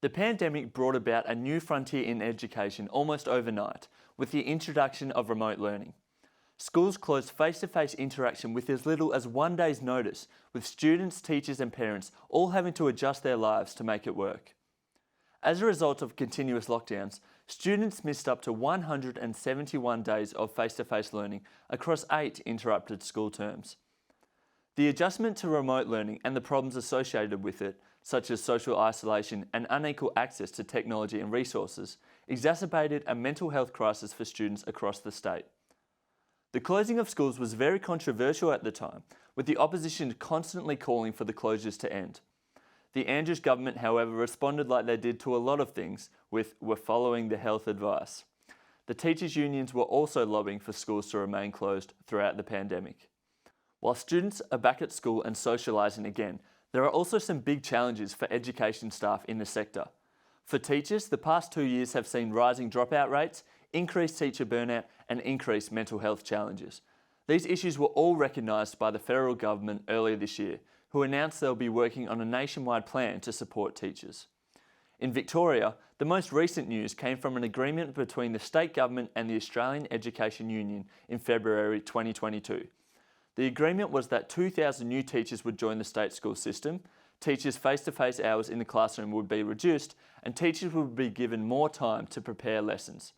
The pandemic brought about a new frontier in education almost overnight, with the introduction of remote learning. Schools closed face-to-face interaction with as little as 1 day's notice, with students, teachers and parents all having to adjust their lives to make it work. As a result of continuous lockdowns, students missed up to 171 days of face-to-face learning across 8 interrupted school terms. The adjustment to remote learning and the problems associated with it, such as social isolation and unequal access to technology and resources, exacerbated a mental health crisis for students across the state. The closing of schools was very controversial at the time, with the opposition constantly calling for the closures to end. The Andrews government, however, responded like they did to a lot of things, with "we're following the health advice." The teachers' unions were also lobbying for schools to remain closed throughout the pandemic. While students are back at school and socialising again, there are also some big challenges for education staff in the sector. For teachers, the past 2 years have seen rising dropout rates, increased teacher burnout and increased mental health challenges. These issues were all recognised by the federal government earlier this year, who announced they'll be working on a nationwide plan to support teachers. In Victoria, the most recent news came from an agreement between the state government and the Australian Education Union in February 2022. The agreement was that 2,000 new teachers would join the state school system, teachers' face-to-face hours in the classroom would be reduced, and teachers would be given more time to prepare lessons.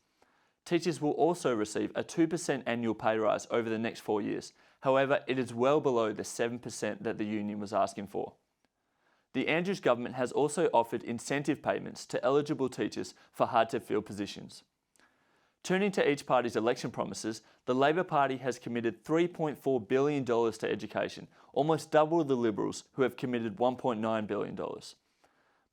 Teachers will also receive a 2% annual pay rise over the next 4 years. However, it is well below the 7% that the union was asking for. The Andrews government has also offered incentive payments to eligible teachers for hard-to-fill positions. Turning to each party's election promises, the Labor Party has committed $3.4 billion to education, almost double the Liberals, who have committed $1.9 billion.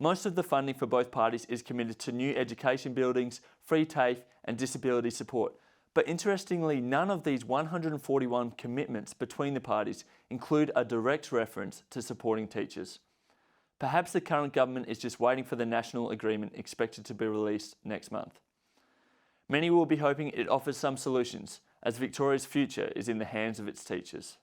Most of the funding for both parties is committed to new education buildings, free TAFE and disability support. But interestingly, none of these 141 commitments between the parties include a direct reference to supporting teachers. Perhaps the current government is just waiting for the national agreement expected to be released next month. Many will be hoping it offers some solutions, as Victoria's future is in the hands of its teachers.